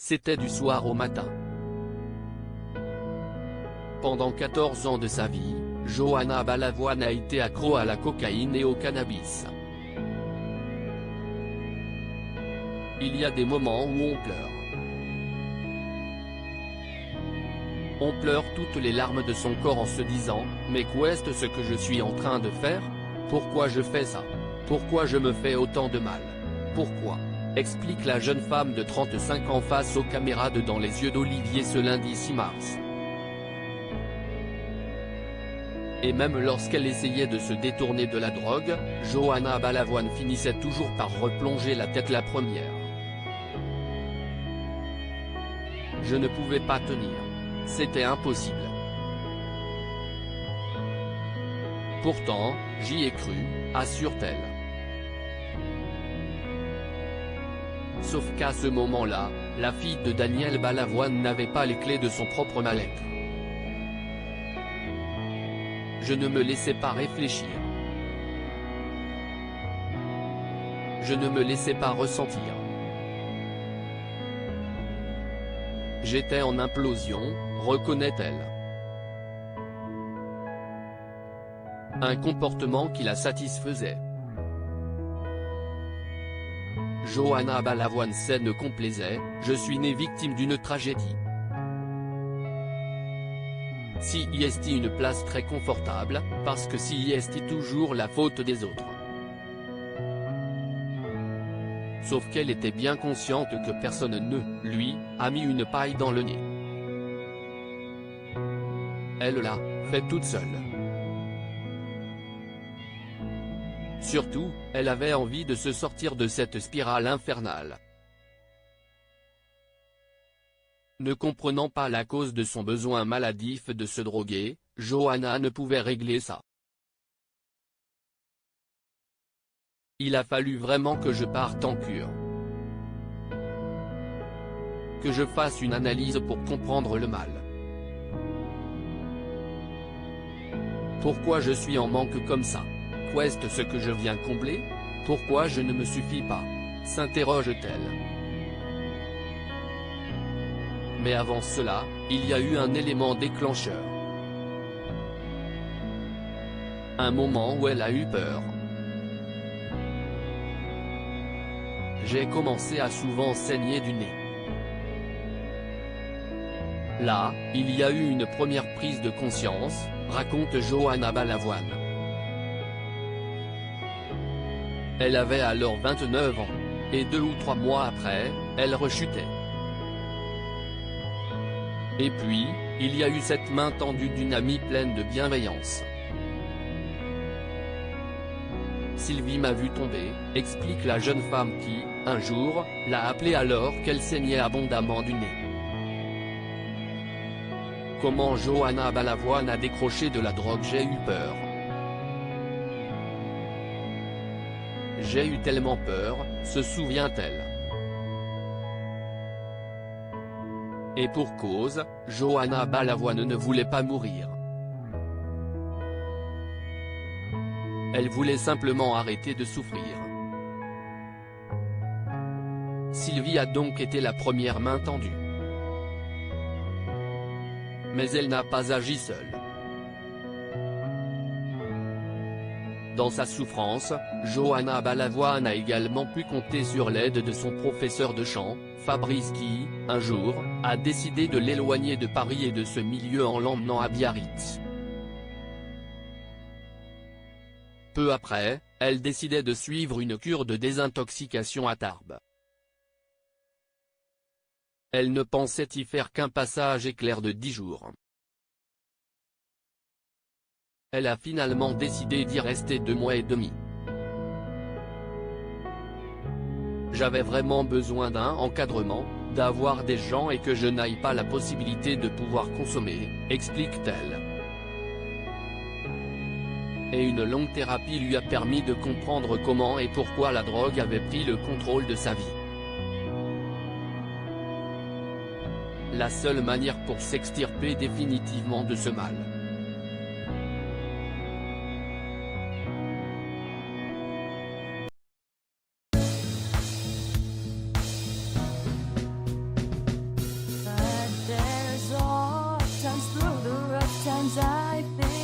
c'était du soir au matin. Pendant 14 ans de sa vie, Johanna Balavoine a été accro à la cocaïne et au cannabis. Il y a des moments où on pleure. On pleure toutes les larmes de son corps en se disant « Mais qu'est-ce ce que je suis en train de faire? Pourquoi je fais ça? Pourquoi je me fais autant de mal? Pourquoi ?» explique la jeune femme de 35 ans face aux caméras de Dans les yeux d'Olivier ce lundi 6 mars. Et même lorsqu'elle essayait de se détourner de la drogue, Johanna Balavoine finissait toujours par replonger la tête la première. Je ne pouvais pas tenir. C'était impossible. Pourtant, j'y ai cru, assure-t-elle. Sauf qu'à ce moment-là, la fille de Daniel Balavoine n'avait pas les clés de son propre mal-être. Je ne me laissais pas réfléchir. Je ne me laissais pas ressentir. J'étais en implosion, reconnaît-elle. Un comportement qui la satisfaisait. Johanna Balavoine ne complaisait, je suis née victime d'une tragédie. Si y est une place très confortable, parce que si y est toujours la faute des autres. Sauf qu'elle était bien consciente que personne ne, lui, a mis une paille dans le nez. Elle l'a fait toute seule. Surtout, elle avait envie de se sortir de cette spirale infernale. Ne comprenant pas la cause de son besoin maladif de se droguer, Johanna ne pouvait régler ça. Il a fallu vraiment que je parte en cure. Que je fasse une analyse pour comprendre le mal. Pourquoi je suis en manque comme ça? Qu'est-ce ce que je viens combler? Pourquoi je ne me suffis pas? S'interroge-t-elle. Mais avant cela, il y a eu un élément déclencheur. Un moment où elle a eu peur. J'ai commencé à souvent saigner du nez. Là, il y a eu une première prise de conscience, raconte Johanna Balavoine. Elle avait alors 29 ans. Et 2 ou 3 mois après, elle rechutait. Et puis, il y a eu cette main tendue d'une amie pleine de bienveillance. Sylvie m'a vu tomber, explique la jeune femme qui, un jour, l'a appelée alors qu'elle saignait abondamment du nez. Comment Johanna Balavoine a décroché de la drogue? J'ai eu peur. J'ai eu tellement peur, se souvient-elle. Et pour cause, Johanna Balavoine ne voulait pas mourir. Elle voulait simplement arrêter de souffrir. Sylvie a donc été la première main tendue. Mais elle n'a pas agi seule. Dans sa souffrance, Johanna Balavoine a également pu compter sur l'aide de son professeur de chant, Fabrice qui, un jour, a décidé de l'éloigner de Paris et de ce milieu en l'emmenant à Biarritz. Peu après, elle décidait de suivre une cure de désintoxication à Tarbes. Elle ne pensait y faire qu'un passage éclair de 10 jours. Elle a finalement décidé d'y rester 2 mois et demi. J'avais vraiment besoin d'un encadrement, d'avoir des gens et que je n'aille pas la possibilité de pouvoir consommer, explique-t-elle. Et une longue thérapie lui a permis de comprendre comment et pourquoi la drogue avait pris le contrôle de sa vie. La seule manière pour s'extirper définitivement de ce mal. life